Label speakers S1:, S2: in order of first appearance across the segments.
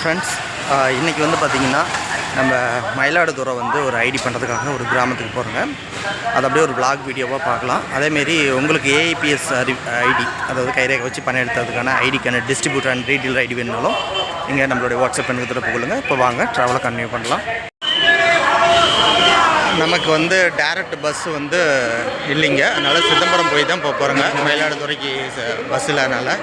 S1: Friends, இன்றைக்கி வந்து பார்த்திங்கன்னா நம்ம மயிலாடுதுறை வந்து ஒரு ஐடி பண்ணுறதுக்காக ஒரு கிராமத்துக்கு போகிறோங்க. அது அப்படியே ஒரு விளாக் வீடியோவாக பார்க்கலாம். அதேமாரி உங்களுக்கு ஏஐபிஎஸ் ஐடி, அதாவது கைரேகை வச்சு பணம் எடுத்ததுக்கான ஐடிக்கான டிஸ்ட்ரிபியூட்டர் அண்ட் ரீடீலர் ஐடி வேணுனாலும் இங்கே நம்மளுடைய வாட்ஸ்அப் எண்ணுக்கு போகலுங்க. இப்போ வாங்க ட்ராவலை கன்டினியூ பண்ணலாம். நமக்கு வந்து டைரக்ட் பஸ் வந்து இல்லைங்க, அதனால் சிதம்பரம் போய் தான் போகிறோங்க. மயிலாடுதுறைக்கு பஸ் இல்லாதனால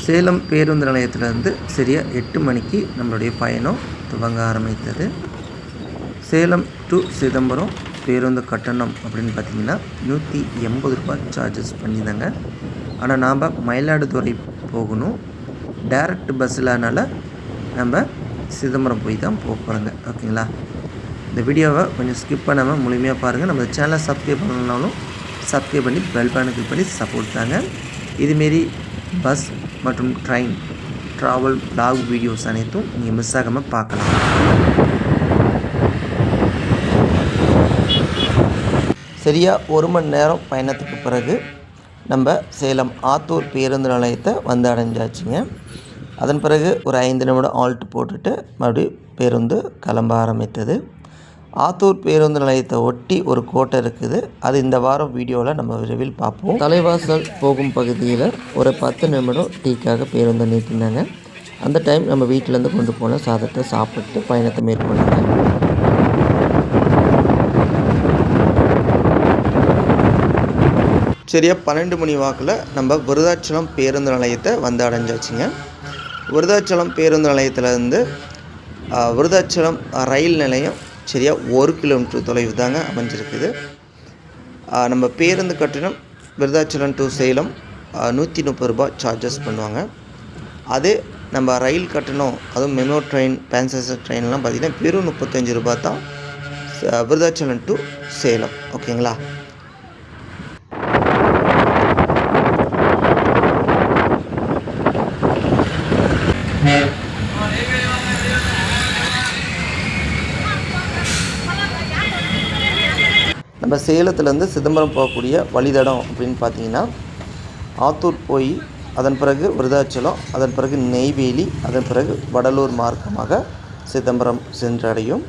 S1: சேலம் பேருந்து நிலையத்திலிருந்து சரியாக 8 மணிக்கு நம்மளுடைய பயணம் துவங்க ஆரம்பித்தது. சேலம் டு சிதம்பரம் பேருந்து கட்டணம் அப்படின்னு பார்த்திங்கன்னா 180 ரூபாய் சார்ஜஸ் பண்ணியிருந்தாங்க. ஆனால் நாம் மயிலாடுதுறை போகணும், டைரக்ட் பஸ் இல்லாதனால நம்ம சிதம்பரம் போய் தான் போகிறோங்க. ஓகேங்களா? இந்த வீடியோவை கொஞ்சம் ஸ்கிப் பண்ணாமல் முழுமையாக பாருங்கள். நம்ம சேனலை சப்ஸ்கிரைப் பண்ணணுன்னாலும் சப்ஸ்கிரைப் பண்ணி பெல் பட்டனை கிளிக் பண்ணி சப்போர்ட் தாங்க. இதுமாரி பஸ் மற்றும் ட்ரெயின் ட்ராவல் vlog வீடியோஸ் அனைத்தும் நீங்கள் மிஸ் ஆகாமல் பார்க்கலாம். சரியாக 1 மணி நேரம் பயணத்துக்கு பிறகு நம்ம சேலம் ஆத்தூர் பேருந்து நிலையத்தை வந்து அடைஞ்சாச்சுங்க. அதன் பிறகு ஒரு 5 நிமிடம் ஆல்ட் போட்டுட்டு மறுபடியும் பேருந்து கிளம்ப ஆரம்பித்தது. ஆத்தூர் பேருந்து நிலையத்தை ஒட்டி ஒரு கோட்டை இருக்குது. அது இந்த வாரம் வீடியோவில் நம்ம விரைவில் பார்ப்போம். தலைவாசல் போகும் பகுதியில் ஒரு 10 நிமிடம் டீக்காக பேருந்து நிறுத்தினாங்க. அந்த டைம் நம்ம வீட்டிலேருந்து கொண்டு போன சாதத்தை சாப்பிட்டு பயணத்தை மேற்கொண்டாங்க. சரியாக 12 மணி வாக்கில் நம்ம விருதாச்சலம் பேருந்து நிலையத்தை வந்து அடைஞ்சாச்சுங்க. விருதாச்சலம் பேருந்து நிலையத்திலேருந்து விருதாச்சலம் ரயில் நிலையம் சரியாக 1 கிலோமீட்டர் தொலைவு தாங்க அமைஞ்சிருக்குது. நம்ம பேருந்து கட்டணம் விருதாச்சலம் டு சேலம் 130 ரூபாய் சார்ஜஸ் பண்ணுவாங்க. அதே நம்ம ரயில் கட்டணம், அதுவும் மெமோ ட்ரெயின், பேசஞ்சர் ட்ரெயின்லாம் பார்த்திங்கன்னா வெறும் 35 ரூபாய் தான் விருதாச்சலம் டு சேலம். ஓகேங்களா? நம்ம சேலத்துலேருந்து சிதம்பரம் போகக்கூடிய வழித்தடம் அப்படின்னு பார்த்தீங்கன்னா ஆத்தூர் போய் அதன் பிறகு விருதாச்சலம், அதன் பிறகு நெய்வேலி, அதன் பிறகு வடலூர் மார்க்கமாக சிதம்பரம் சென்றடையும்.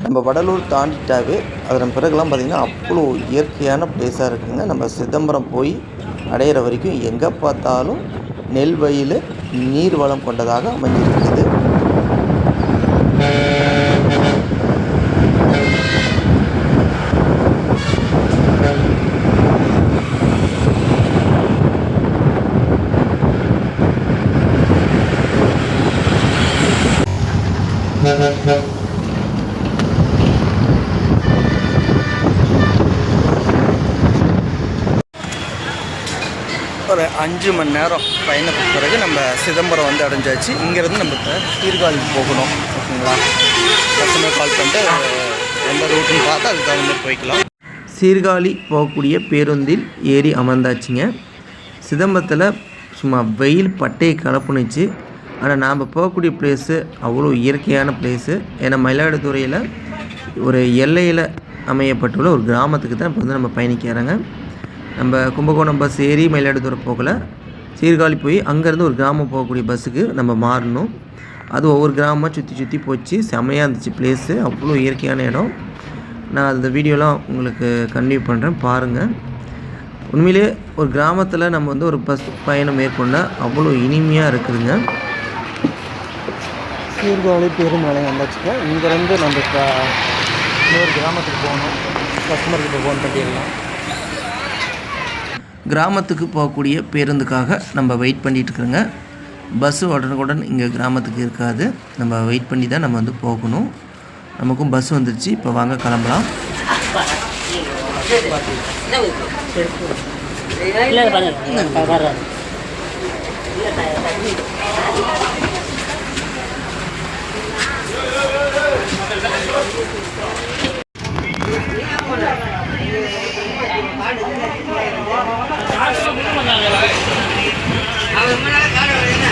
S1: நம்ம வடலூர் தாண்டிட்டாவே அதன் பிறகுலாம் பார்த்திங்கன்னா அவ்வளோ இயற்கையான பிளேஸாக இருக்குதுங்க. நம்ம சிதம்பரம் போய் அடையிற வரைக்கும் எங்கே பார்த்தாலும் நெல் வயல், நீர் வளம் கொண்டதாக அமைஞ்சிருக்குது. ஒரு 5 மணி நேரம் பயணத்துக்கு பிறகு நம்ம சிதம்பரம் வந்து அடைஞ்சாச்சு. இங்கேருந்து நம்ம சீர்காழிக்கு போகணும். ஓகேங்களா? கஸ்டமர் கால் பண்ணிட்டு எந்த ரூட்டுன்னு பார்த்து அதுக்கு தகுந்த மாதிரி போய்க்கலாம். சீர்காழி போகக்கூடிய பேருந்தில் ஏறி அமர்ந்தாச்சுங்க. சிதம்பரத்தில் சும்மா வெயில் பட்டையை கலப்புனுச்சு. ஆனால் நாம் போகக்கூடிய பிளேஸு அவ்வளோ இயற்கையான பிளேஸு. ஏன்னா மயிலாடுதுறையில் ஒரு எல்லையில் அமையப்பட்டுள்ள ஒரு கிராமத்துக்கு தான் இப்போ வந்து நம்ம பயணிக்கிறாங்க. நம்ம கும்பகோணம் பஸ் ஏறி மயிலாடுதுறை போகலை, சீர்காழி போய் அங்கேருந்து ஒரு கிராமம் போகக்கூடிய பஸ்ஸுக்கு நம்ம மாறணும். அது ஒவ்வொரு கிராமமாக சுற்றி போச்சு. செம்மையாக இருந்துச்சு பிளேஸு, அவ்வளோ இயற்கையான இடம். நான் அந்த வீடியோலாம் உங்களுக்கு கன்டினியூ பண்ணுறேன், பாருங்கள். உண்மையிலே ஒரு கிராமத்தில் நம்ம வந்து ஒரு பஸ் பயணம் மேற்கொண்டால் அவ்வளோ இனிமையாக இருக்குதுங்க. சீர்காழி பேருந்து நிலையம் வந்தாச்சுங்க. இங்கேருந்து நம்ம இன்னொரு கிராமத்துக்கு போகணும். கஸ்டமர்கிட்ட ஃபோன் பண்ணிடலாம். கிராமத்துக்கு போகக்கூடிய பேருந்துக்காக நம்ம வெயிட் பண்ணிகிட்டு இருக்கிறோங்க. பஸ்ஸு உடனுக்குடன் இங்கே கிராமத்துக்கு இருக்காது. நம்ம வெயிட் பண்ணி தான் நம்ம வந்து போகணும். நமக்கும் பஸ் வந்துடுச்சு. இப்போ வாங்க கிளம்பலாம்.
S2: அவன்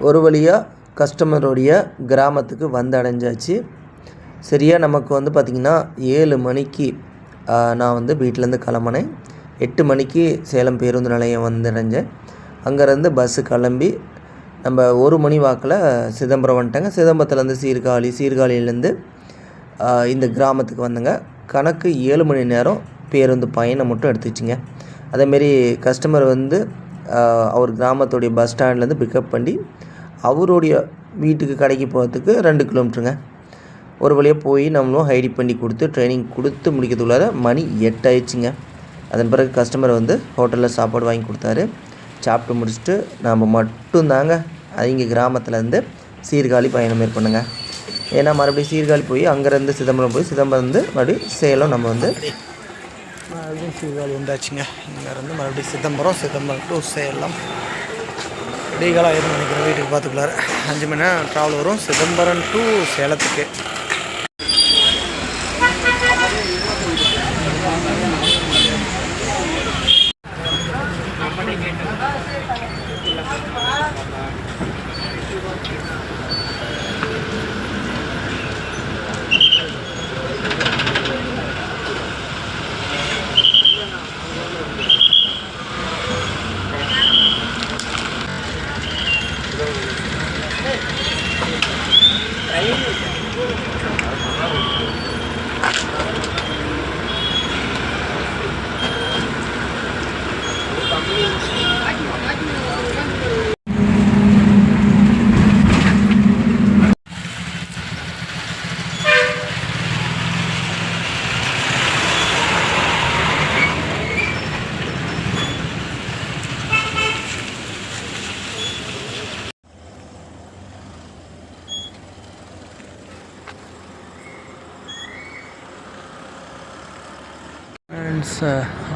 S1: ஒரு வழியாக கஸ்டமருடைய கிராமத்துக்கு வந்தடைஞ்சாச்சு. சரியாக நமக்கு வந்து பார்த்திங்கன்னா 7 மணிக்கு நான் வந்து வீட்டிலேருந்து கிளம்புனேன். 8 மணிக்கு சேலம் பேருந்து நிலையம் வந்தடைஞ்சேன். அங்கேருந்து பஸ்ஸு கிளம்பி நம்ம 1 மணி வாக்கில் சிதம்பரம் வந்துட்டேங்க. சிதம்பரத்துலேருந்து சீர்காழியிலேருந்து இந்த கிராமத்துக்கு வந்தேங்க. கணக்கு 7 மணி நேரம் பேருந்து பயணம் மட்டும் எடுத்துச்சுங்க. அதேமாரி கஸ்டமர் வந்து அவர் கிராமத்துடைய பஸ் ஸ்டாண்ட்லேருந்து பிக்கப் பண்ணி அவருடைய வீட்டுக்கு கடைக்கு போகிறதுக்கு 2 கிலோமீட்டருங்க. ஒரு வழியாக போய் நம்மளும் ஐடி பண்ணி கொடுத்து ட்ரைனிங் கொடுத்து முடிக்கிறதுக்குள்ளார மணி 8 ஆயிடுச்சுங்க. அதன் பிறகு கஸ்டமர் வந்து ஹோட்டலில் சாப்பாடு வாங்கி கொடுத்தாரு. சாப்பிட்டு முடிச்சுட்டு நாம் மட்டும்தாங்க இங்கே கிராமத்துலேருந்து சீர்காழி பயணம் மேற்கொண்டுங்க. ஏன்னா மறுபடியும் சீர்காழி போய் அங்கேருந்து சிதம்பரம் போய் சிதம்பரம் மறுபடியும் சேலம் நம்ம வந்து மறுபடியும் சீர்காழி வந்தாச்சுங்க. இங்கேருந்து மறுபடியும் சிதம்பரம் டு சேலம் விடிகாலம் 7 மணிக்கு வீட்டுக்கு பார்த்துக்குள்ளாரு 5 மணி நேரம் ட்ராவல் வரும் சிதம்பரம் டு சேலத்துக்கு.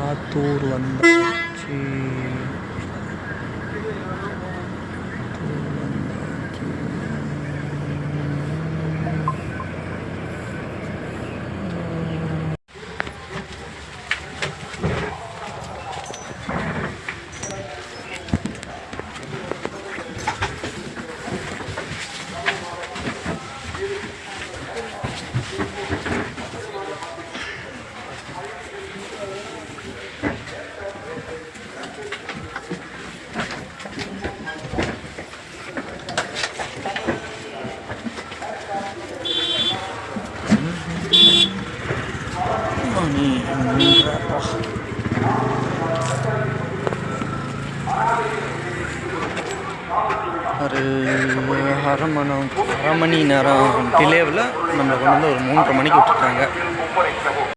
S1: ஆத்தூர் வந்தாச்சு. ஒரு அரை மணி நேரம் டிலேவில் நம்மளை கொண்டு வந்து ஒரு 3:30 மணிக்கு விட்டுட்டாங்க.